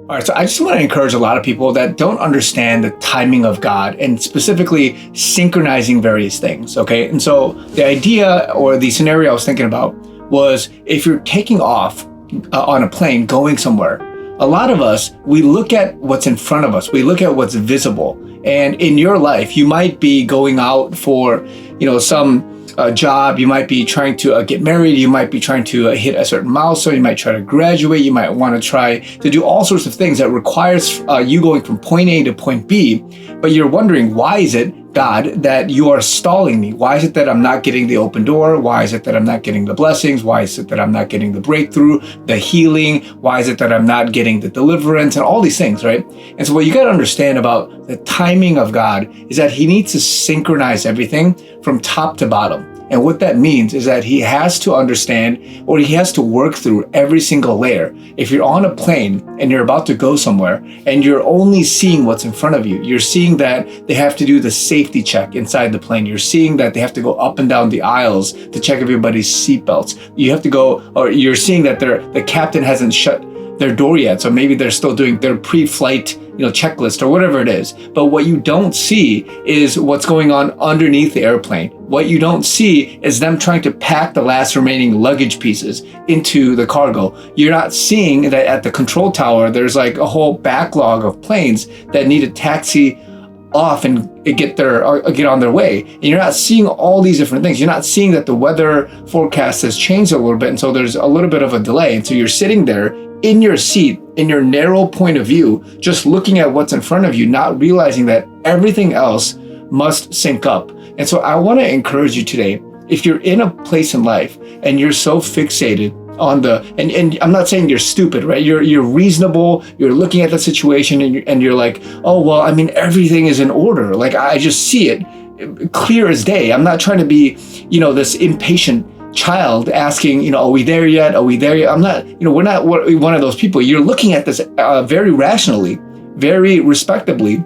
All right, so I just want to encourage a lot of people that don't understand the timing of God and specifically synchronizing various things, okay? And so the idea or the scenario I was thinking about was if you're taking off on a plane going somewhere, a lot of us, we look at what's in front of us. We look at what's visible. And in your life, you might be going out for, some job. You might be trying to get married. You might be trying to hit a certain milestone. You might try to graduate. You might want to try to do all sorts of things that requires you going from point A to point B. But you're wondering, why is it, God, that you are stalling me? Why is it that I'm not getting the open door? Why is it that I'm not getting the blessings? Why is it that I'm not getting the breakthrough, the healing? Why is it that I'm not getting the deliverance and all these things, right? And so what you got to understand about the timing of God is that he needs to synchronize everything from top to bottom. And what that means is that he has to understand, or he has to work through every single layer. If you're on a plane and you're about to go somewhere and you're only seeing what's in front of you, you're seeing that they have to do the safety check inside the plane. You're seeing that they have to go up and down the aisles to check everybody's seatbelts. You have to go, or you're seeing that the captain hasn't shut their door yet. So maybe they're still doing their pre-flight checklist or whatever it is. But what you don't see is what's going on underneath the airplane. What you don't see is them trying to pack the last remaining luggage pieces into the cargo. You're not seeing that at the control tower, there's like a whole backlog of planes that need to taxi off and get on their way. And you're not seeing all these different things. You're not seeing that the weather forecast has changed a little bit. And so there's a little bit of a delay. And so you're sitting there in your seat, in your narrow point of view, just looking at what's in front of you, not realizing that everything else must sync up. And so I want to encourage you today, if you're in a place in life and you're so fixated on and I'm not saying you're stupid, right? You're reasonable. You're looking at the situation and you're like, oh, well, I mean, everything is in order. Like, I just see it clear as day. I'm not trying to be, this impatient child asking, are we there yet? Are we there yet? I'm not, we're not one of those people. You're looking at this very rationally, very respectably,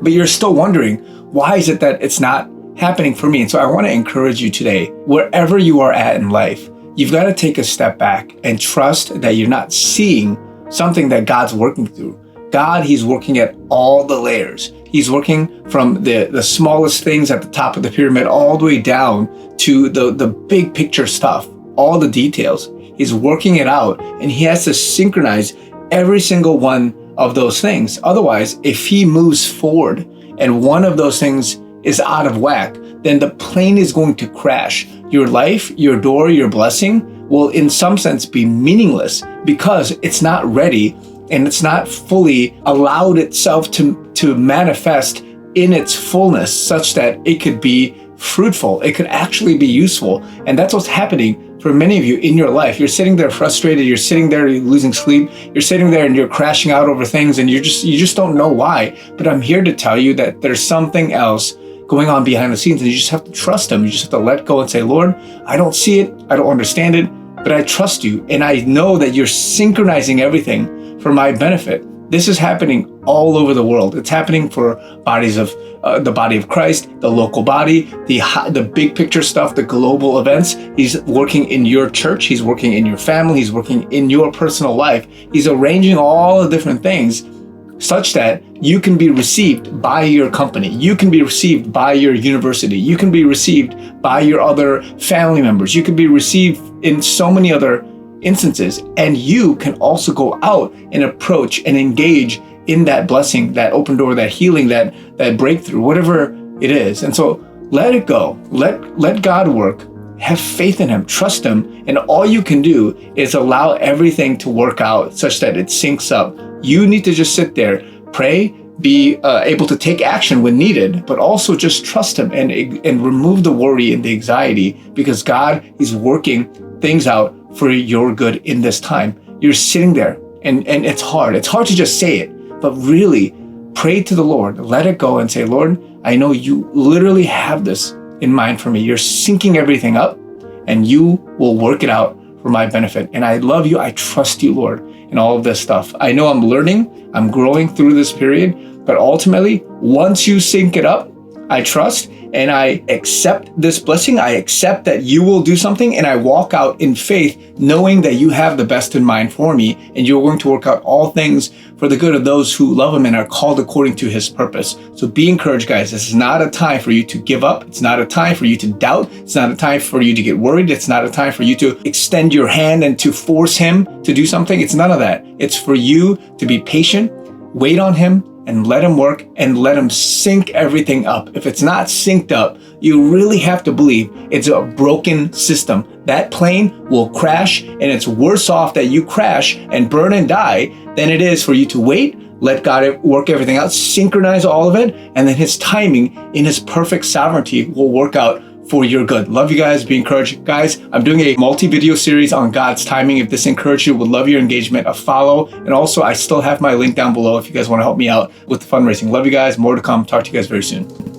but you're still wondering, why is it that it's not happening for me? And so I want to encourage you today, wherever you are at in life, you've got to take a step back and trust that you're not seeing something that God's working through. God, he's working at all the layers. He's working from the smallest things at the top of the pyramid all the way down to the big picture stuff, all the details. He's working it out, and he has to synchronize every single one of those things. Otherwise, if he moves forward and one of those things is out of whack, then the plane is going to crash. Your life, your door, your blessing will in some sense be meaningless because it's not ready and it's not fully allowed itself to manifest in its fullness such that it could be fruitful. It could actually be useful. And that's what's happening for many of you in your life. You're sitting there frustrated. You're sitting there losing sleep. You're sitting there and you're crashing out over things and you just don't know why. But I'm here to tell you that there's something else going on behind the scenes, and you just have to trust him. You just have to let go and say, Lord, I don't see it. I don't understand it, but I trust you. And I know that you're synchronizing everything for my benefit. This is happening all over the world. It's happening for bodies of the body of Christ, the local body, the big picture stuff, the global events. He's working in your church. He's working in your family. He's working in your personal life. He's arranging all the different things such that you can be received by your company. You can be received by your university. You can be received by your other family members. You can be received in so many other instances. And you can also go out and approach and engage in that blessing, that open door, that healing, that breakthrough, whatever it is. And so let it go. Let God work. Have faith in him, trust him, and all you can do is allow everything to work out such that it syncs up. You need to just sit there, pray, be able to take action when needed, but also just trust him and remove the worry and the anxiety, because God is working things out for your good in this time. You're sitting there and it's hard. It's hard to just say it, but really pray to the Lord, let it go and say, Lord, I know you literally have this in mind for me. You're syncing everything up and you will work it out for my benefit. And I love you. I trust you, Lord, in all of this stuff. I know I'm learning, I'm growing through this period, but ultimately, once you sync it up, I trust and I accept this blessing. I accept that you will do something, and I walk out in faith, knowing that you have the best in mind for me, and you're going to work out all things for the good of those who love him and are called according to his purpose. So be encouraged, guys. This is not a time for you to give up. It's not a time for you to doubt. It's not a time for you to get worried. It's not a time for you to extend your hand and to force him to do something. It's none of that. It's for you to be patient, wait on him, and let him work and let him sync everything up. If it's not synced up, you really have to believe it's a broken system. That plane will crash, and it's worse off that you crash and burn and die than it is for you to wait, let God work everything out, synchronize all of it, and then his timing in his perfect sovereignty will work out for your good. Love you guys. Be encouraged. Guys, I'm doing a multi-video series on God's timing. If this encouraged you, would love your engagement, a follow. And also, I still have my link down below if you guys want to help me out with the fundraising. Love you guys. More to come. Talk to you guys very soon.